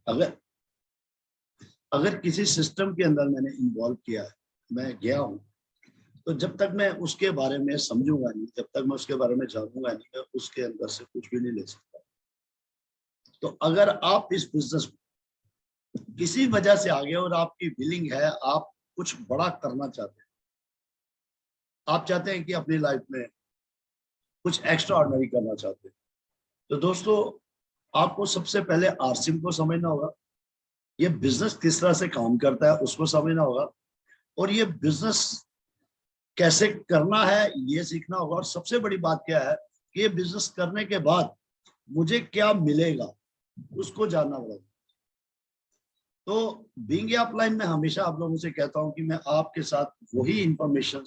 अगर अगर किसी सिस्टम के अंदर मैंने इन्वॉल्व किया है, मैं गया हूँ, तो जब तक मैं उसके बारे में समझूंगा नहीं, जब तक मैं उसके बारे में जानूंगा नहीं, मैं उसके अंदर से कुछ भी नहीं ले सकता। तो अगर आप इस बिजनेस में किसी वजह से आगे और आपकी विलिंग है, आप कुछ बड़ा करना चाहते हैं, आप चाहते हैं कि अपनी लाइफ में कुछ एक्स्ट्रा ऑर्डिनरी करना चाहते हैं, तो दोस्तों आपको सबसे पहले आरसिम को समझना होगा, ये बिजनेस किस तरह से काम करता है उसको समझना होगा, और ये बिजनेस कैसे करना है ये सीखना होगा। और सबसे बड़ी बात क्या है कि ये बिजनेस करने के बाद मुझे क्या मिलेगा उसको जानना पड़ेगा। तो बीइंग ए अपलाइन में हमेशा आप लोगों से कहता हूं कि मैं आपके साथ वही इंफॉर्मेशन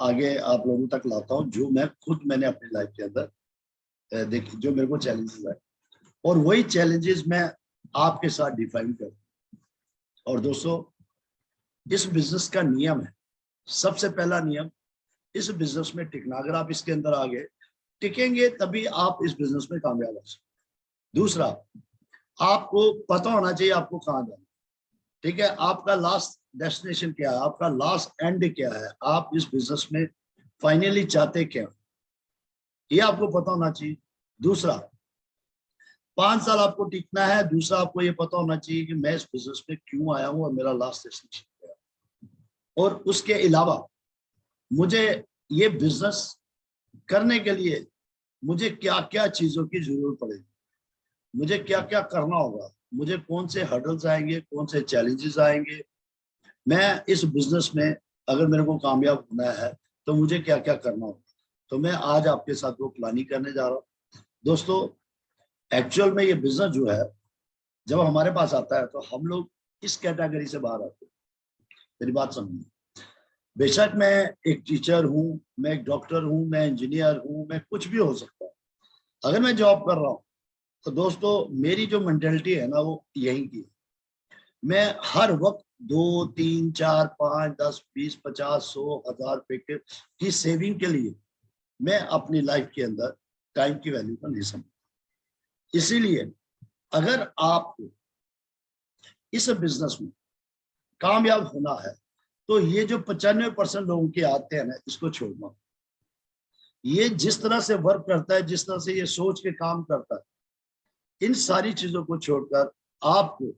आगे आप लोगों तक लाता हूं जो मैंने अपनी लाइफ के अंदर देखी, जो मेरे को चैलेंजेस है, और वही चैलेंजेस मैं आपके साथ डिफाइन करता हूं। और दोस्तों इस बिजनेस का नियम है, सबसे पहला नियम, इस बिजनेस में टिकना। अगर आप इसके अंदर आगे टिकेंगे तभी आप इस बिजनेस में कामयाब हो सकते। दूसरा, आपको पता होना चाहिए आपको कहाँ जाना, ठीक है, आपका लास्ट डेस्टिनेशन क्या है, आपका लास्ट एंड क्या है, आप इस बिजनेस में फाइनली चाहते क्या, ये आपको पता होना चाहिए। दूसरा, 5 साल आपको टिकना है। दूसरा, आपको ये पता होना चाहिए कि मैं इस बिजनेस में क्यों आया हूं और मेरा लास्ट डेस्टिनेशन क्या है। और उसके अलावा मुझे ये बिजनेस करने के लिए मुझे क्या क्या चीजों की जरूरत पड़ेगी, मुझे क्या क्या करना होगा, मुझे कौन से हर्डल्स आएंगे, कौन से चैलेंजेस आएंगे, मैं इस बिजनेस में अगर मेरे को कामयाब होना है तो मुझे क्या क्या करना होगा। तो मैं आज आपके साथ वो प्लानिंग करने जा रहा हूँ। दोस्तों एक्चुअल में ये बिजनेस जो है जब हमारे पास आता है तो हम लोग इस कैटेगरी से बाहर आते हैं। मेरी बात समझिए, बेशक मैं एक टीचर हूँ, मैं एक डॉक्टर हूँ, मैं इंजीनियर हूँ, मैं कुछ भी हो सकता हूँ। अगर मैं जॉब कर रहा हूँ तो दोस्तों मेरी जो मेंटेलिटी है ना वो यही की है। मैं हर वक्त 2, 3, 4, 5, 10, 20, 50, 100, 1000 रुपए की सेविंग के लिए मैं अपनी लाइफ के अंदर टाइम की वैल्यू को नहीं समझता। इसीलिए अगर आपको इस बिजनेस में कामयाब होना है तो ये जो 95% लोगों के आते हैं ना, इसको छोड़ना। ये जिस तरह से वर्क करता है, जिस तरह से ये सोच के काम करता है, इन सारी चीजों को छोड़कर आपको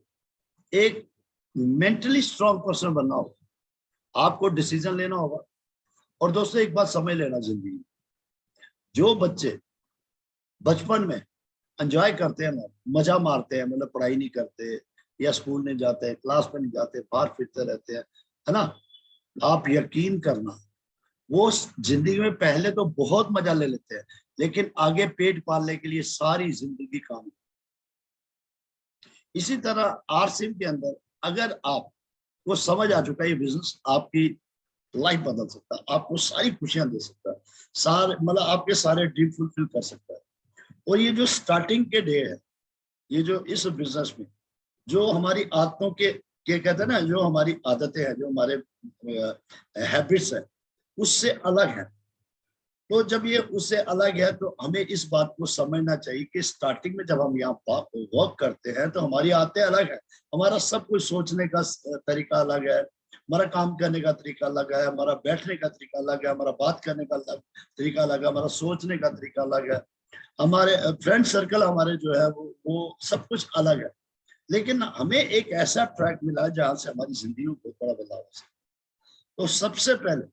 एक मेंटली स्ट्रांग पर्सन बनना होगा, आपको डिसीजन लेना होगा। और दोस्तों एक बात समझ लेना, जिंदगी में जो बच्चे बचपन में एंजॉय करते हैं ना, मजा मारते हैं, मतलब पढ़ाई नहीं करते या स्कूल नहीं जाते, क्लास में नहीं जाते, बाहर फिरते रहते हैं, है ना, आप यकीन करना वो जिंदगी में पहले तो बहुत मजा ले लेते हैं, लेकिन आगे पेट पालने के लिए सारी जिंदगी काम। इसी तरह आरसिम के अंदर अगर आप वो समझ आ चुका है, ये बिजनेस आपकी लाइफ बदल सकता है, आपको सारी खुशियां दे सकता है, सारे मतलब आपके सारे ड्रीम फुलफिल कर सकता है। और ये जो स्टार्टिंग के डे है, ये जो इस बिजनेस में जो हमारी आदतों के कहते हैं ना, जो हमारी आदतें हैं, जो हमारे हैबिट्स है, उससे अलग है। तो जब ये उससे अलग है तो हमें इस बात को समझना चाहिए कि स्टार्टिंग में जब हम यहाँ वर्क करते हैं तो हमारी आदतें अलग है, हमारा सब कुछ सोचने का तरीका अलग है, हमारा काम करने का तरीका अलग है, हमारा बैठने का तरीका अलग है, हमारा बात करने का तरीका अलग है, हमारा सोचने का तरीका अलग है, हमारे फ्रेंड सर्कल हमारे जो है वो सब कुछ अलग है। लेकिन हमें एक ऐसा ट्रैक मिला है जहां से हमारी जिंदगी में बहुत बड़ा बदलाव हो सकता है। तो सबसे पहले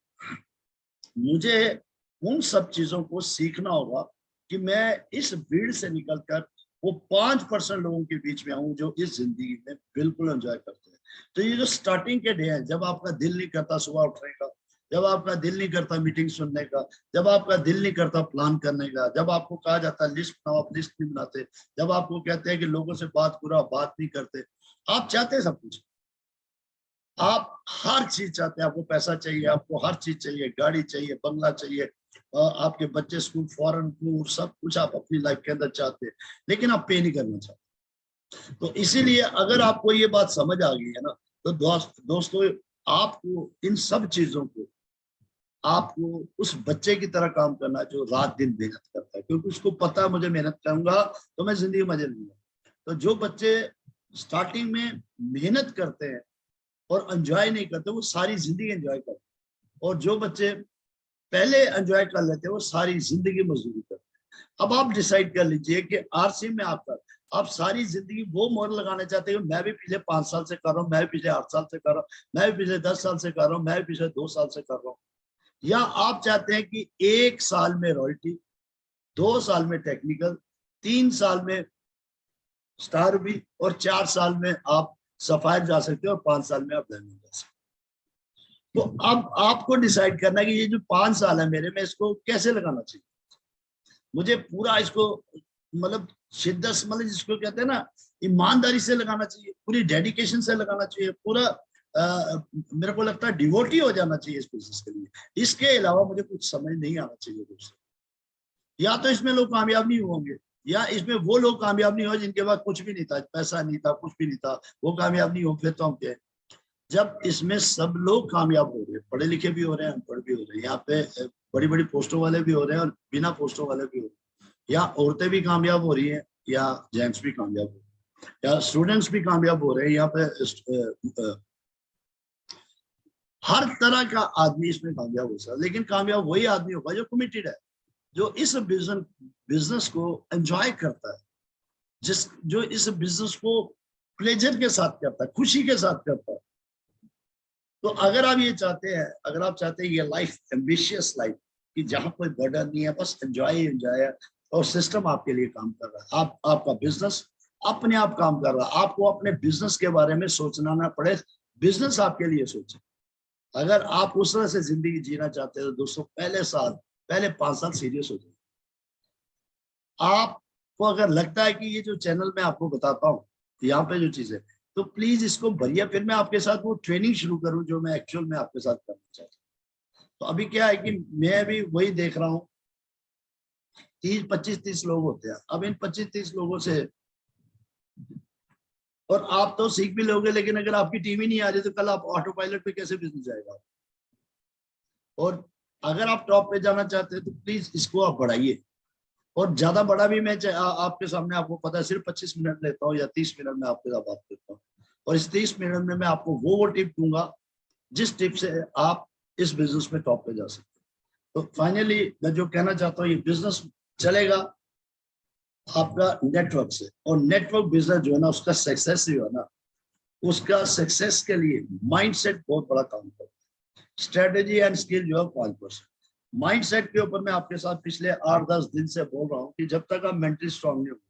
मुझे उन सब चीजों को सीखना होगा कि मैं इस भीड़ से निकलकर वो 5% लोगों के बीच में आऊं जो इस जिंदगी में बिल्कुल एंजॉय करते हैं। तो ये जो स्टार्टिंग के डे है, जब आपका दिल नहीं करता सुबह उठने का, जब आपका दिल नहीं करता मीटिंग सुनने का, जब आपका दिल नहीं करता प्लान करने का, जब आपको कहा जाता है लिस्ट बनाओ, आप लिस्ट नहीं बनाते, जब आपको कहते हैं कि लोगों से बात बात नहीं करते, आप चाहते हैं सब कुछ, आप हर चीज चाहते हैं, आपको पैसा चाहिए, आपको हर चीज चाहिए, गाड़ी चाहिए, बंगला चाहिए, आपके बच्चे स्कूल, फॉरेन टूर, सब कुछ आप अपनी लाइफ के अंदर चाहते हैं, लेकिन आप पे नहीं करना चाहते। तो इसीलिए अगर आपको ये बात समझ आ गई है ना, तो दोस्तों आपको इन सब चीजों को, आपको उस बच्चे की तरह काम करना है जो रात दिन मेहनत करता है, क्योंकि उसको पता है मुझे मेहनत करूंगा तो मैं जिंदगी में मजे लूंगा। तो जो बच्चे स्टार्टिंग में मेहनत करते हैं और एंजॉय नहीं करते, वो सारी जिंदगी एंजॉय करते हैं। और जो बच्चे पहले एंजॉय कर लेते हैं वो सारी जिंदगी मजदूरी करते हैं। अब आप डिसाइड कर लीजिए कि आरसी में आपका, आप सारी जिंदगी वो मोहर लगाना चाहते हो, मैं भी पिछले 5 साल से कर रहा हूँ, मैं भी पिछले 8 साल से कर रहा हूँ, मैं भी पिछले 10 साल से कर रहा हूँ, मैं भी पिछले 2 साल से कर रहा हूँ। या आप चाहते हैं कि 1 साल में रॉयल्टी, 2 साल में टेक्निकल, 3 साल में स्टार भी, और 4 साल में आप सफायर जा सकते हो, और 5 साल में आप डायमंड जा सकते हो। तो अब आपको डिसाइड करना है कि ये जो 5 साल है मेरे में, इसको कैसे लगाना चाहिए। मुझे पूरा इसको मतलब शिद्दत, मतलब जिसको कहते हैं ना, ईमानदारी से लगाना चाहिए, पूरी डेडिकेशन से लगाना चाहिए, पूरा मेरे को लगता है डिवोटी हो जाना चाहिए इस बिजनेस के लिए। इसके अलावा मुझे कुछ समझ नहीं आना चाहिए दोस्तों। या तो इसमें लोग कामयाब नहीं होंगे, या इसमें वो लोग कामयाब नहीं हो जिनके पास कुछ भी नहीं था, पैसा नहीं था, कुछ भी नहीं था, वो कामयाब नहीं हो। फिर तो हम क्या, जब इसमें सब लोग कामयाब हो रहे हैं, पढ़े लिखे भी हो रहे हैं, अनपढ़ भी हो रहे हैं, यहाँ पे बड़ी बड़ी पोस्टों वाले भी हो रहे हैं और बिना पोस्टों वाले भी हो रहे हैं, या औरतें भी कामयाब हो रही हैं, या जेंट्स भी कामयाब हो रहे हैं, या स्टूडेंट्स भी कामयाब हो रहे हैं। यहाँ पे हर तरह का आदमी इसमें कामयाब हो सकता है, लेकिन कामयाब वही आदमी होगा जो कमिटेड है, जो इस बिजनेस को एंजॉय करता है, जो इस बिजनेस को प्लेजर के साथ करता है, खुशी के साथ करता है। तो अगर आप ये चाहते हैं, अगर आप चाहते हैं ये लाइफ, एम्बिशियस लाइफ, कि जहां कोई बर्डन नहीं है, बस एंजॉय है, और सिस्टम आपके लिए काम कर रहा है, आपका बिजनेस अपने आप काम कर रहा है, आपको अपने बिजनेस के बारे में सोचना ना पड़े, बिजनेस आपके लिए सोचे। अगर आप उस तरह से जिंदगी जीना चाहते हैं तो दोस्तों पहले 5 साल सीरियस हो जाए। आपको अगर लगता है कि ये जो चैनल मैं आपको बताता हूँ, यहाँ पे जो चीज है, तो प्लीज इसको भरिए, फिर मैं आपके साथ वो ट्रेनिंग शुरू करूँ जो मैं एक्चुअल में आपके साथ करना चाहता हूँ। तो अभी क्या है कि मैं भी वही देख रहा हूँ, 25-30 लोग होते हैं। अब इन 25-30 लोगों से, और आप तो सीख भी लोगे, लेकिन अगर आपकी टीम ही नहीं आ रही तो कल आप ऑटो पायलट पे कैसे बिजनेस जाएगा। और अगर आप टॉप पे जाना चाहते हैं तो प्लीज इसको आप बढ़ाइए। और ज्यादा बड़ा भी मैं आपके सामने, आपको पता है, सिर्फ 25 मिनट लेता हूँ या 30 मिनट में आपके साथ बात करता हूँ, और इस 30 मिनट में मैं आपको वो टिप दूंगा जिस टिप से आप इस बिजनेस में टॉप पे जा सकते हैं। तो फाइनली मैं जो कहना चाहता हूँ, ये बिजनेस चलेगा आपका नेटवर्क से, और नेटवर्क बिजनेस जो है ना, उसका सक्सेस जो है ना, उसका सक्सेस के लिए माइंडसेट बहुत बड़ा काम करता है। स्ट्रेटेजी एंड स्किल जो है 5%। माइंडसेट के ऊपर मैं आपके साथ पिछले 8-10 दिन से बोल रहा हूँ कि जब तक आप मेंटली स्ट्रांग नहीं होंगे,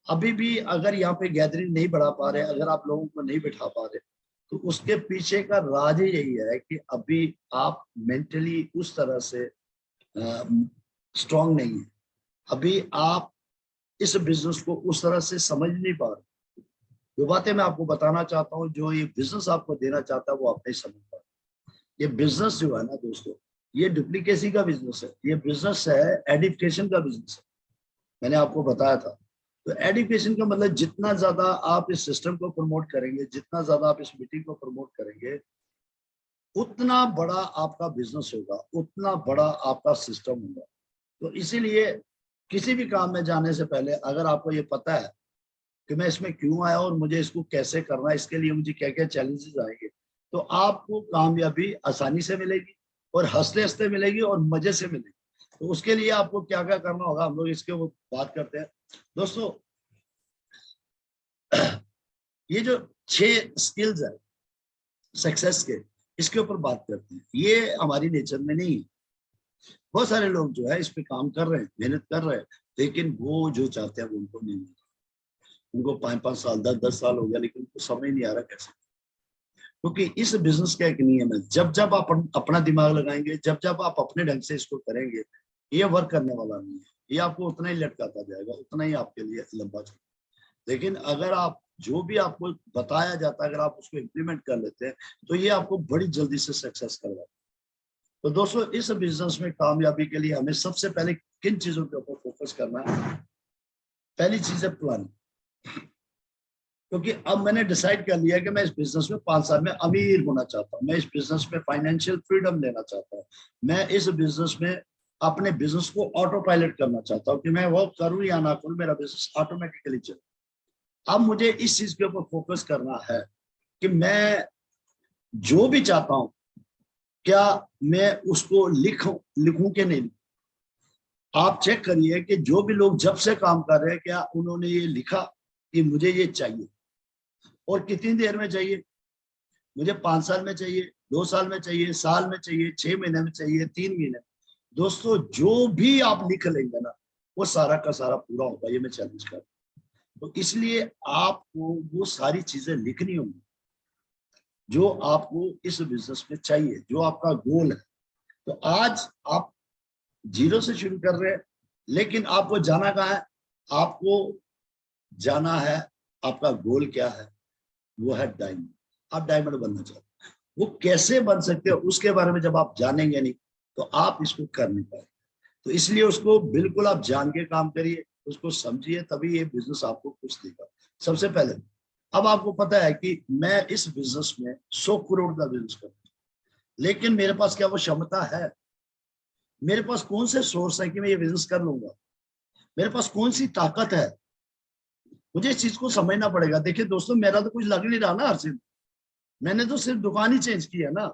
अभी भी अगर यहाँ पे गैदरिंग नहीं बढ़ा पा रहे, अगर आप लोगों को नहीं बिठा पा रहे, तो उसके पीछे का राज ही यही है कि अभी आप मेंटली उस तरह से स्ट्रांग नहीं है। अभी आप इस बिजनेस को उस तरह से समझ नहीं पा रहे। जो बातें मैं आपको बताना चाहता हूँ, जो ये बिजनेस आपको देना चाहता है, वो आप नहीं समझ पा रहे। ये बिजनेस जो है ना दोस्तों, ये डुप्लीकेसी का बिजनेस है, ये बिजनेस है एडिफिकेशन का बिजनेस है। मैंने आपको बताया था। तो एडिफिकेशन का मतलब जितना ज्यादा आप इस सिस्टम को प्रमोट करेंगे, जितना ज्यादा आप इस मीटिंग को प्रमोट करेंगे, उतना बड़ा आपका बिजनेस होगा, उतना बड़ा आपका सिस्टम होगा। तो इसीलिए किसी भी काम में जाने से पहले अगर आपको ये पता है कि मैं इसमें क्यों आया और मुझे इसको कैसे करना है, इसके लिए मुझे क्या क्या चैलेंजेस आएंगे, तो आपको कामयाबी आसानी से मिलेगी, और हंसते हंसते मिलेगी, और मजे से मिलेगी। तो उसके लिए आपको क्या क्या करना होगा, हम लोग इसके वो बात करते हैं दोस्तों। ये जो 6 स्किल्स है सक्सेस के, इसके ऊपर बात करते हैं। ये हमारी नेचर में नहीं है। बहुत सारे लोग जो है इस पे काम कर रहे हैं, मेहनत कर रहे हैं, लेकिन वो जो चाहते हैं वो उनको नहीं मिलता। उनको 5-5 साल 10-10 साल हो गया, लेकिन उनको समझ नहीं आ रहा कैसे। क्योंकि इस बिजनेस का एक नियम है, जब जब आप अपना दिमाग लगाएंगे, जब जब आप अपने ढंग से इसको करेंगे, ये वर्क करने वाला नहीं है। ये आपको उतना ही लटकाता जाएगा, उतना ही आपके लिए लंबा चलेगा। लेकिन अगर आप जो भी आपको बताया जाता है, अगर आप उसको इम्प्लीमेंट कर लेते हैं, तो ये आपको बड़ी जल्दी से सक्सेस करवाता है। तो दोस्तों, इस बिजनेस में कामयाबी के लिए हमें सबसे पहले किन चीजों के ऊपर फोकस करना है। पहली चीज है प्लानिंग। क्योंकि अब मैंने डिसाइड कर लिया कि मैं इस बिजनेस में 5 साल में अमीर होना चाहता हूँ, मैं इस बिजनेस में फाइनेंशियल फ्रीडम लेना चाहता हूँ, मैं इस बिजनेस में अपने बिजनेस को ऑटो पायलट करना चाहता हूँ, कि मैं वो करूँ या ना करूँ, मेरा बिजनेस ऑटोमेटिकली चले। अब मुझे इस चीज के ऊपर फोकस करना है कि मैं जो भी चाहता हूं, क्या मैं उसको लिखूं कि नहीं। आप चेक करिए कि जो भी लोग जब से काम कर रहे हैं, क्या उन्होंने ये लिखा कि मुझे ये चाहिए और कितनी देर में चाहिए। मुझे 5 साल में चाहिए, 2 साल में चाहिए, साल में चाहिए, 6 महीने में चाहिए, 3 महीने में। दोस्तों जो भी आप लिख लेंगे ना, वो सारा का सारा पूरा होगा, ये मैं चैलेंज कर। तो इसलिए आपको वो सारी चीजें लिखनी होंगी जो आपको इस बिजनेस में चाहिए, जो आपका गोल है। तो आज आप जीरो से शुरू कर रहे हैं, लेकिन आपको जाना कहाँ है। आपको जाना है, आपका गोल क्या है, वो है डायमंड। आप डायमंड बनना चाहते हैं, वो कैसे बन सकते हो उसके बारे में जब आप जानेंगे नहीं तो आप इसको कर नहीं पाएंगे। तो इसलिए उसको बिल्कुल आप जान के काम करिए, उसको समझिए, तभी ये बिजनेस आपको कुछ देगा। सबसे पहले अब आपको पता है कि मैं इस बिजनेस में 100 करोड़ का बिजनेस करता हूँ, लेकिन मेरे पास क्या वो क्षमता है, मेरे पास कौन से सोर्स है कि मैं ये बिजनेस कर लूंगा, मेरे पास कौन सी ताकत है। मुझे इस चीज को समझना पड़ेगा। देखिए दोस्तों, मेरा तो कुछ लग नहीं रहा ना हर चीज, मैंने तो सिर्फ दुकान ही चेंज की है ना,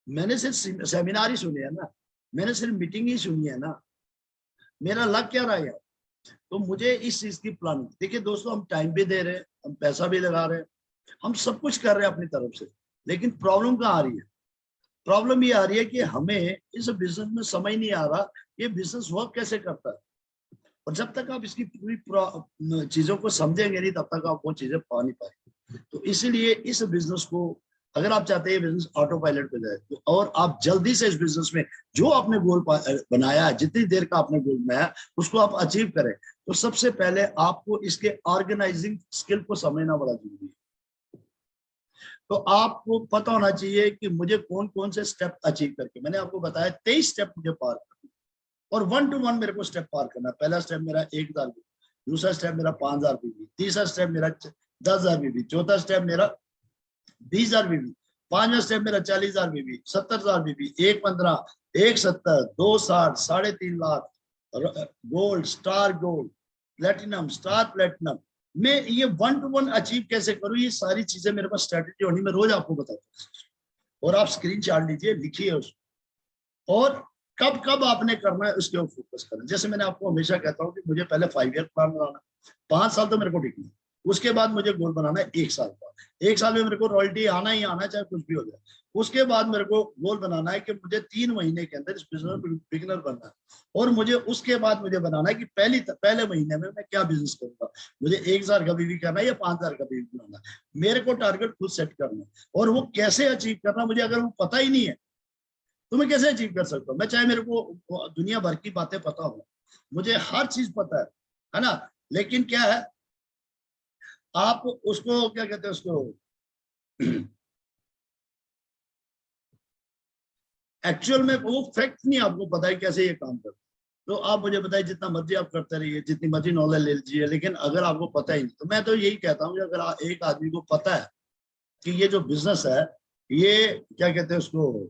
मैंने सिर्फ सेमिनार ही सुने हैं ना, मैंने सिर्फ मीटिंग ही सुनी है ना, मेरा लग क्या रहा है। तो मुझे इस चीज की प्लानिंग, देखिए दोस्तों, हम टाइम भी दे रहे हैं, हम पैसा भी लगा रहे हैं, हम सब कुछ कर रहे हैं अपनी तरफ से, लेकिन प्रॉब्लम कहाँ आ रही है। प्रॉब्लम ये आ रही है कि हमें इस बिजनेस में समझ नहीं आ रहा ये बिजनेस वर्क कैसे करता है। और जब तक आप इसकी पूरी चीजों को समझेंगे नहीं, तब तक आप वो चीजें पा नहीं पाएंगे। तो इसीलिए इस बिजनेस को, अगर आप चाहते हैं बिजनेस ऑटो पायलट पे जाए तो, और आप जल्दी से इस बिजनेस में जो आपने गोल बनाया है, जितनी देर का आपने गोल बनाया उसको आप अचीव करें, तो सबसे पहले आपको इसके ऑर्गेनाइजिंग स्किल को समझना बड़ा जरूरी है। तो आपको पता होना चाहिए कि मुझे कौन कौन से स्टेप अचीव करके, मैंने आपको बताया 23 स्टेप मुझे पार करना, और 1 to 1 मेरे को स्टेप पार करना। पहला स्टेप मेरा 1,000 बीबी, दूसरा स्टेप मेरा 5,000 बीबी, तीसरा स्टेप मेरा 10,000 बीबी, चौथा स्टेप मेरा 20,000 बीबी, पांचवा स्टेप मेरा 40,000 बीबी, 70,000 बीबी, 1,15, 1,70, 2,60, 3.5 lakh, gold, star gold, platinum, star platinum. मैं ये 1 to 1 अचीव कैसे करूं, ये सारी चीजें मेरे पास स्ट्रेटेजी होनी, मैं रोज आपको बताता हूँ। और आप स्क्रीन शॉट लीजिए, लिखिए उसको, और कब कब आपने करना है उसके ऊपर फोकस करना। जैसे मैंने आपको हमेशा कहता हूँ कि मुझे पहले 5 ईयर प्लान बनाना, 5 साल तो मेरे को टिकना, उसके बाद मुझे गोल बनाना है 1 साल का, 1 साल में मेरे को रॉयल्टी आना ही आना, चाहे कुछ भी हो जाए। उसके बाद मेरे को गोल बनाना है कि मुझे 3 महीने के अंदर इस बिजनेस में बिगिनर बनना है, और मुझे उसके बाद मुझे बनाना है कि पहले महीने में मैं क्या बिजनेस करूंगा, मुझे 1,000 का बीवी करना है या 5,000 का बीवी बनाना है। मेरे को टारगेट खुद सेट करना है, और वो कैसे अचीव करना मुझे अगर वो पता ही नहीं है तो मैं कैसे अचीव कर सकता हूँ। मैं चाहे मेरे को दुनिया भर की बातें पता हो, मुझे हर चीज पता है ना, लेकिन क्या है, आप उसको क्या कहते हैं उसको एक्चुअल में वो फैक्ट नहीं आपको पता है कैसे ये काम करता है। तो आप मुझे बताइए, जितना मर्जी आप करते रहिए, जितनी मर्जी नॉलेज ले लीजिए, लेकिन अगर आपको पता ही नहीं, तो मैं तो यही कहता हूँ कि अगर एक आदमी को पता है कि ये जो बिजनेस है, ये क्या कहते हैं उसको,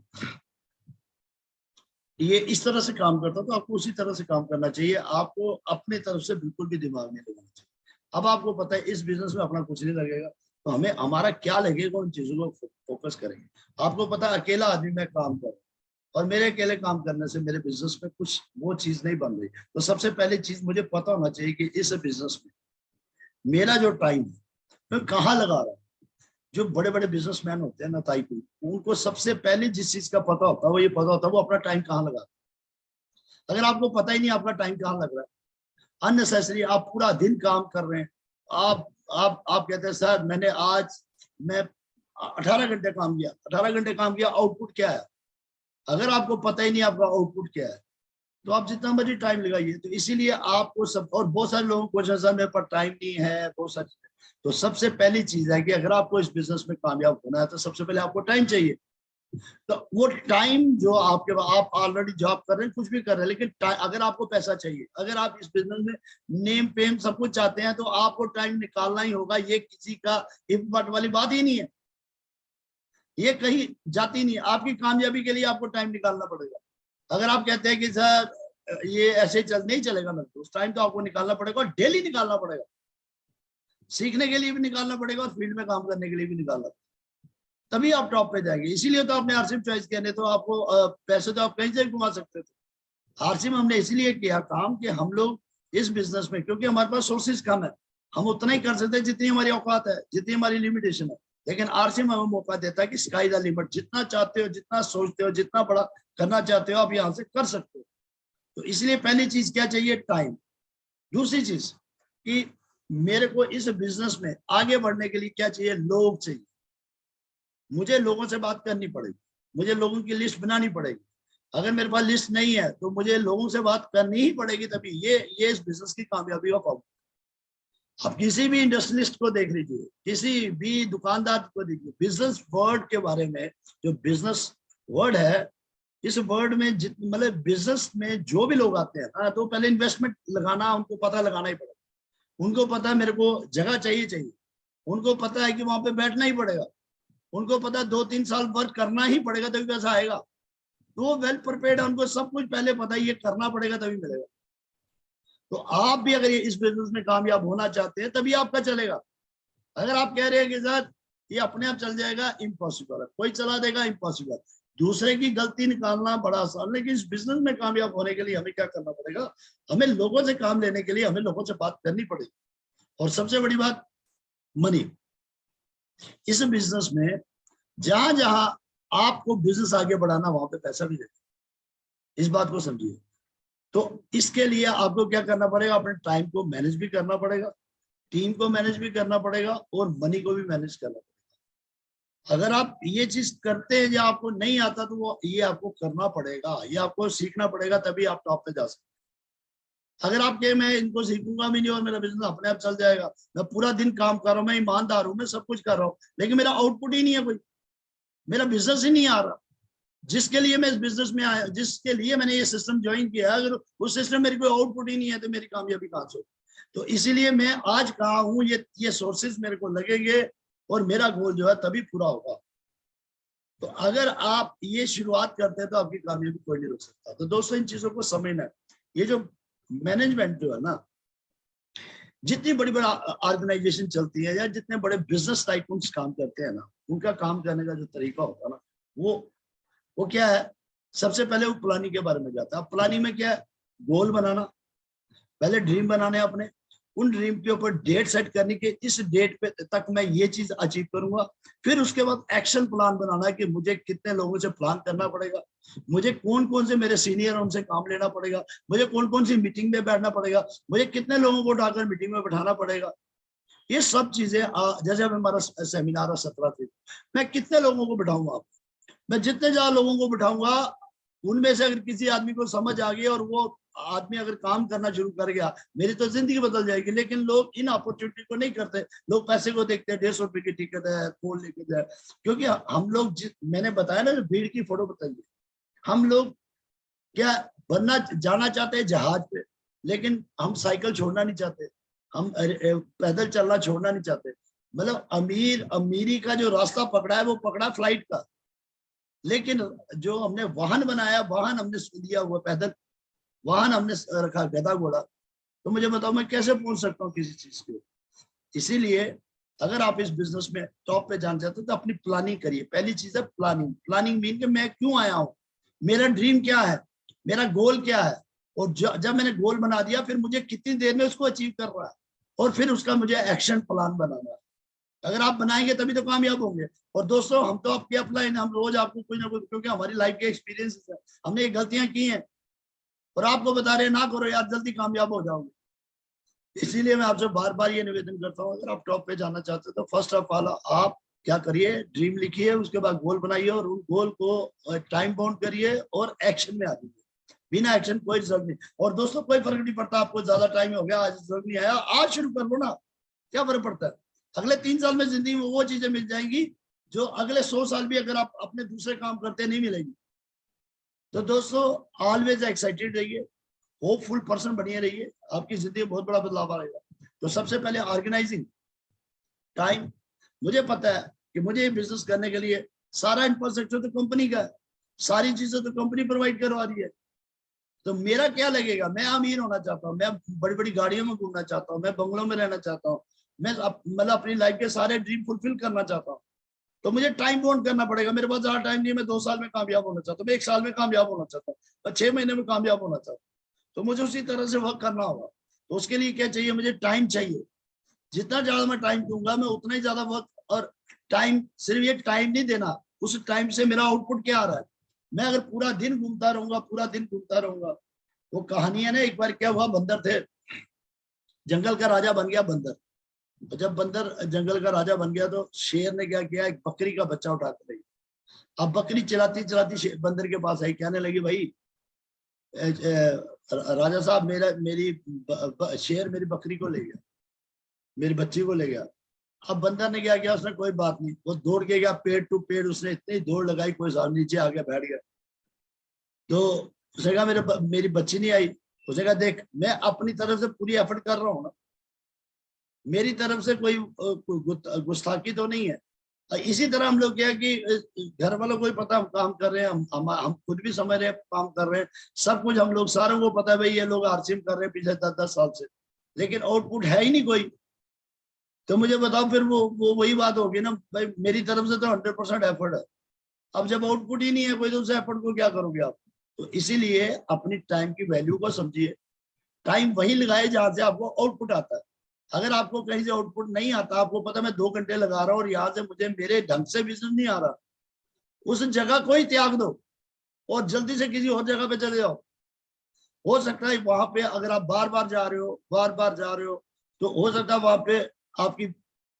ये इस तरह से काम करता, तो आपको उसी तरह से काम करना चाहिए। आपको अपने तरफ से बिल्कुल भी दिमाग नहीं लगाना चाहिए। अब आपको पता है इस बिजनेस में अपना कुछ नहीं लगेगा, तो हमें हमारा क्या लगेगा उन चीजों को फोकस करेंगे। आपको पता है अकेला आदमी मैं काम कर, और मेरे अकेले काम करने से मेरे बिजनेस में कुछ वो चीज नहीं बन रही। तो सबसे पहली चीज मुझे पता होना चाहिए कि इस बिजनेस में मेरा जो टाइम है मैं कहाँ लगा रहा हूँ। जो बड़े बड़े बिजनेसमैन होते हैं ना ताइकून, उनको सबसे पहले जिस चीज का पता होता है वो ये पता होता है वो अपना टाइम कहाँ लगा। अगर आपको पता ही नहीं आपका टाइम कहाँ लग रहा है, अननेसेसरी आप पूरा दिन काम कर रहे हैं, आप कहते हैं सर मैंने आज मैं 18 घंटे काम किया, 18 घंटे काम किया, आउटपुट क्या है। अगर आपको पता ही नहीं आपका आउटपुट क्या है, तो आप जितना मर्जी टाइम लगाइए। तो इसीलिए आपको सब, और बहुत सारे लोगों को सर मेरे पास टाइम नहीं है, बहुत सारी। तो सबसे पहली चीज है कि अगर आपको इस बिजनेस में कामयाब होना है तो सबसे पहले आपको टाइम चाहिए। तो वो टाइम जो आपके, आप ऑलरेडी जॉब कर रहे हैं, कुछ भी कर रहे हैं, लेकिन अगर आपको पैसा चाहिए, अगर आप इस बिजनेस में नेम फेम सब कुछ चाहते हैं, तो आपको टाइम निकालना ही होगा। ये किसी का इम्पट वाली बात ही नहीं है, ये कहीं जाती नहीं है। आपकी कामयाबी के लिए आपको टाइम निकालना पड़ेगा। अगर आप कहते हैं कि सर ये ऐसे चल नहीं चलेगा, मेरे को उस टाइम तो आपको निकालना पड़ेगा, डेली निकालना पड़ेगा। सीखने के लिए भी निकालना पड़ेगा और फील्ड में काम करने के लिए भी निकालना, तभी आप टॉप पे जाएंगे। इसीलिए तो आपने आरसीएम चॉइस किया, नहीं तो आपको पैसे तो आप कहीं से भी कमा सकते थे। आरसीएम हमने इसलिए किया काम कि हम लोग इस बिजनेस में, क्योंकि हमारे पास सोर्सेज कम है, हम उतना ही कर सकते हैं जितनी हमारी औकात है, जितनी हमारी लिमिटेशन है। लेकिन आरसीएम हमें मौका देता है कि स्काई द लिमिट, जितना चाहते हो, जितना सोचते हो, जितना बड़ा करना चाहते हो, आप यहाँ से कर सकते हो। तो इसलिए पहली चीज क्या चाहिए? टाइम। दूसरी चीज कि मेरे को इस बिजनेस में आगे बढ़ने के लिए क्या चाहिए? लोग चाहिए। मुझे लोगों से बात करनी पड़ेगी, मुझे लोगों की लिस्ट बनानी पड़ेगी। अगर मेरे पास लिस्ट नहीं है तो मुझे लोगों से बात करनी ही पड़ेगी, तभी ये इस बिजनेस की कामयाबी का फॉर्मूला। आप किसी भी इंडस्ट्रियलिस्ट को देख लीजिए, किसी भी दुकानदार को देखिए, बिजनेस वर्ड के बारे में, जो बिजनेस वर्ड है, इस वर्ड में मतलब बिजनेस में जो भी लोग आते हैं ना, तो पहले इन्वेस्टमेंट लगाना उनको पता लगाना ही पड़ेगा। उनको पता है मेरे को जगह चाहिए, उनको पता है कि वहां पे बैठना ही पड़ेगा, उनको पता है 2-3 साल वर्क करना ही पड़ेगा तभी पैसा आएगा। तो वेल प्रिपेयर्ड है, उनको सब कुछ पहले पता है, ये करना पड़ेगा तभी मिलेगा। तो आप भी अगर ये इस बिजनेस में कामयाब होना चाहते हैं तभी आपका चलेगा। अगर आप कह रहे हैं कि सर ये अपने आप चल जाएगा, इम्पॉसिबल है। कोई चला देगा, इम्पॉसिबल। दूसरे की गलती निकालना बड़ा आसान, लेकिन इस बिजनेस में कामयाब होने के लिए हमें क्या करना पड़ेगा? हमें लोगों से काम लेने के लिए हमें लोगों से बात करनी पड़ेगी। और सबसे बड़ी बात, मनी। इस बिजनेस में जहां जहां आपको बिजनेस आगे बढ़ाना, वहां पे पैसा भी देगा। इस बात को समझिए। तो इसके लिए आपको क्या करना पड़ेगा? अपने टाइम को मैनेज भी करना पड़ेगा, टीम को मैनेज भी करना पड़ेगा, और मनी को भी मैनेज करना पड़ेगा। अगर आप ये चीज करते हैं या आपको नहीं आता, तो वो ये आपको करना पड़ेगा, ये आपको सीखना पड़ेगा, तभी आप टॉप पे जा सकते। अगर आप कहे मैं इनको सीखूंगा भी नहीं और मेरा बिजनेस अपने आप चल जाएगा, मैं पूरा दिन काम कर रहा हूँ, मैं ईमानदार हूँ, मैं सब कुछ कर रहा हूँ, लेकिन मेरा आउटपुट ही नहीं है, कोई मेरा बिजनेस ही नहीं आ रहा, जिसके लिए मैं इस बिजनेस में आया, जिसके लिए मैंने ये सिस्टम ज्वाइन किया, अगर उस सिस्टम मेरी कोई आउटपुट ही नहीं है, तो मेरी कामयाबी कहां से? तो इसीलिए मैं आज कहा हूं, ये सोर्सेज मेरे को लगेंगे और मेरा गोल जो है तभी पूरा होगा। तो अगर आप ये शुरुआत करते हैं तो आपकी कामयाबी कोई नहीं रोक सकता। तो दोस्तों, इन चीजों को समझना है। ये जो मैनेजमेंट जो है ना, जितनी बड़ी बड़ी ऑर्गेनाइजेशन चलती है या जितने बड़े बिजनेस टाइकून्स काम करते हैं ना, उनका काम करने का जो तरीका होता है ना, वो क्या है? सबसे पहले वो प्लानिंग के बारे में जाता है। प्लानिंग में क्या है? गोल बनाना, पहले ड्रीम बनाने अपने, उन ड्रीम के ऊपर डेट सेट करनी कि इस डेट पे तक मैं ये चीज अचीव करूंगा। फिर उसके बाद एक्शन प्लान बनाना कि मुझे कितने लोगों से प्लान करना पड़ेगा, मुझे कौन कौन से मेरे सीनियर उनसे काम लेना पड़ेगा, मुझे कौन कौन सी मीटिंग में बैठना पड़ेगा, मुझे कितने लोगों को उठाकर मीटिंग में बैठाना पड़ेगा। ये सब चीजें, जैसे हमारा सेमिनार है 17 तारीख, मैं कितने लोगों को बिठाऊंगा? मैं जितने ज्यादा लोगों को बिठाऊंगा, उनमें से अगर किसी आदमी को समझ आ गई और वो आदमी अगर काम करना शुरू कर गया, मेरी तो जिंदगी बदल जाएगी। लेकिन लोग इन अपॉर्चुनिटी को नहीं करते, लोग पैसे को देखते हैं, 150 रुपए की टिकट है, फोन लेके जाए। क्योंकि हम लोग, मैंने बताया ना, जो भीड़ की फोटो बताइए, हम लोग क्या बनना जाना चाहते हैं? जहाज पे, लेकिन हम साइकिल छोड़ना नहीं चाहते, हम पैदल चलना छोड़ना नहीं चाहते। मतलब अमीरी का जो रास्ता पकड़ा है, वो पकड़ा फ्लाइट का, लेकिन जो हमने वाहन बनाया, वाहन हमने दिया हुआ पैदल, वाहन हमने रखा गधा घोड़ा। तो मुझे बताओ, मैं कैसे पहुंच सकता हूँ किसी चीज को? इसीलिए अगर आप इस बिजनेस में टॉप पे जाना चाहते हो तो अपनी प्लानिंग करिए। पहली चीज है प्लानिंग। प्लानिंग मीन कि मैं क्यों आया हूँ, मेरा ड्रीम क्या है, मेरा गोल क्या है, और जब मैंने गोल बना दिया, फिर मुझे कितनी देर में उसको अचीव कर रहा है, और फिर उसका मुझे एक्शन प्लान बनाना है। अगर आप बनाएंगे तभी तो कामयाब होंगे। और दोस्तों, हम तो आपके अपलाइन, हम रोज आपको कुछ ना कुछ, क्योंकि हमारी लाइफ के एक्सपीरियंस है, हमने ये गलतियां की हैं, और आपको बता रहे हैं ना करो यार, जल्दी कामयाब हो जाओगे। इसीलिए मैं आपसे बार बार ये निवेदन करता हूँ, अगर आप टॉप पे जाना चाहते हो तो फर्स्ट ऑफ ऑल आप क्या करिए? ड्रीम लिखिए, उसके बाद गोल बनाइए, और उन गोल को टाइम बाउंड करिए और एक्शन में आ जाइए। बिना एक्शन कोई रिजल्ट नहीं। और दोस्तों, कोई फर्क नहीं पड़ता आपको ज्यादा टाइम हो गया, आज रिजल्ट नहीं आया, आज शुरू कर लो ना, क्या फर्क पड़ता है? अगले 3 साल में जिंदगी में वो चीजें मिल जाएंगी जो अगले 100 साल भी अगर आप अपने दूसरे काम करते नहीं मिलेगी। तो दोस्तों, ऑलवेज एक्साइटेड रहिए, होपफुल पर्सन बनिए रहिए, आपकी जिंदगी में बहुत बड़ा बदलाव आएगा। तो सबसे पहले ऑर्गेनाइजिंग टाइम। मुझे पता है कि मुझे ये बिजनेस करने के लिए सारा इंफ्रास्ट्रक्चर तो कंपनी का है, सारी चीजें तो कंपनी प्रोवाइड करवा रही है। तो मेरा क्या लगेगा? मैं अमीर होना चाहता हूँ, मैं बड़ी बड़ी गाड़ियों में घूमना चाहता हूँ, मैं बंगलों में रहना चाहता हूँ, मैं मतलब अपनी लाइफ के सारे ड्रीम फुलफिल करना चाहता हूँ, तो मुझे टाइम बाउंड करना पड़ेगा। मेरे पास ज्यादा टाइम नहीं है, मैं 2 साल में कामयाब होना चाहता हूँ, मैं 1 साल में कामयाब होना चाहता हूँ, मैं 6 महीने में कामयाब होना चाहता हूँ, तो मुझे उसी तरह से वर्क करना होगा। तो उसके लिए क्या चाहिए, मुझे टाइम चाहिए। जितना ज्यादा मैं टाइम दूंगा, मैं उतना ही ज्यादा वर्क। और टाइम, सिर्फ ये टाइम नहीं देना, उस टाइम से मेरा आउटपुट क्या आ रहा है। मैं अगर पूरा दिन घूमता रहूंगा, पूरा दिन घूमता रहूंगा, वो कहानी है ना, एक बार क्या हुआ, बंदर थे, जंगल का राजा बन गया बंदर। तो जब बंदर जंगल का राजा बन गया, तो शेर ने क्या किया, एक बकरी का बच्चा उठा कर गई। अब बकरी चलाती चलाती बंदर के पास आई, कहने लगी, भाई राजा साहब, मेरा मेरी शेर मेरी बकरी को ले गया, मेरी बच्ची को ले गया। अब बंदर ने क्या किया, उसने कोई बात नहीं, वो दौड़ के गया पेड़ टू पेड़, उसने इतनी दौड़ लगाई, कोई साहब नीचे आ गया, बैठ गया। तो उसने कहा, मेरी बच्ची नहीं आई। उसने कहा, देख, मैं अपनी तरफ से पूरी एफर्ट कर रहा हूँ ना, मेरी तरफ से कोई गुस्ताखी तो नहीं है। इसी तरह हम लोग क्या है कि घर वालों को ही पता हम काम कर रहे हैं, हम खुद भी समझ रहे हैं काम कर रहे हैं, सब कुछ हम लोग सारों को पता है, भाई ये लोग आरसीएम कर रहे हैं पिछले 10-10 साल से, लेकिन आउटपुट है ही नहीं कोई। तो मुझे बताओ, फिर वो वही बात होगी ना भाई, मेरी तरफ से तो 100% एफर्ट है, अब जब आउटपुट ही नहीं है कोई, तो उस एफर्ट को क्या करोगे आप। तो इसीलिए अपनी टाइम की वैल्यू को समझिए, टाइम वही लगाए जहां से आपको आउटपुट आता है। अगर आपको कहीं से आउटपुट नहीं आता, आपको पता मैं 2 घंटे लगा रहा हूँ और यहाँ से मुझे मेरे ढंग से बिजनेस नहीं आ रहा, उस जगह को ही त्याग दो और जल्दी से किसी और जगह पे चले जाओ। हो सकता है वहां पे अगर आप बार बार जा रहे हो, बार बार जा रहे हो, तो हो सकता है वहां पे आपकी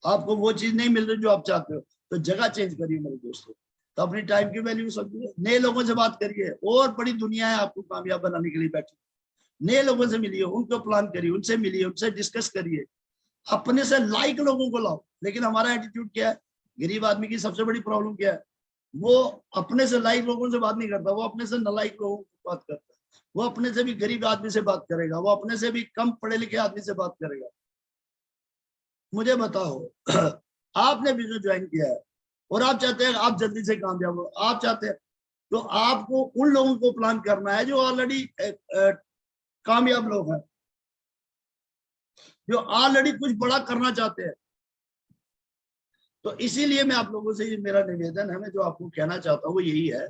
आपको वो चीज नहीं मिल रही जो आप चाहते हो, तो जगह चेंज करिए मेरे दोस्तों। तो अपनी टाइम की वैल्यू समझिए, नए लोगों से बात करिए, और बड़ी दुनिया है आपको कामयाब बनाने के लिए बैठी। नए लोगों से मिलिए, उनको प्लान करिए, उनसे मिलिए, उनसे डिस्कस करिए, अपने से लाइक लोगों को लाओ। लेकिन हमारा एटीट्यूड क्या है, गरीब आदमी की सबसे बड़ी प्रॉब्लम क्या है, वो अपने से लाइक लोगों से बात नहीं करता, वो अपने से नालायक लोगों से बात करता है। वो अपने से भी गरीब आदमी से बात करेगा, वो अपने से भी कम पढ़े लिखे आदमी से बात करेगा। मुझे बताओ, आपने बिजनेस ज्वाइन किया है और आप चाहते हैं आप जल्दी से कामयाब हो, आप चाहते हैं, तो आपको उन लोगों को प्लान करना है जो ऑलरेडी कामयाब लोग हैं, जो ऑलरेडी कुछ बड़ा करना चाहते हैं। तो इसीलिए मैं आप लोगों से, ये मेरा निवेदन है, मैं जो आपको कहना चाहता हूँ वो यही है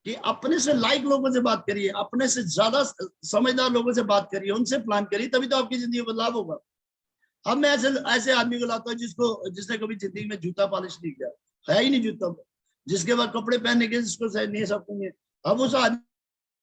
कि अपने से लाइक लोगों से बात करिए, अपने से ज्यादा समझदार लोगों से बात करिए, उनसे प्लान करिए, तभी तो आपकी जिंदगी में बदलाव होगा। अब मैं ऐसे ऐसे आदमी को लाता हूँ जिसने कभी जिंदगी में जूता पॉलिश नहीं किया, है ही नहीं जूता, जिसके बाद कपड़े पहनने के जिसको नहीं सब कुछ। अब उस आदमी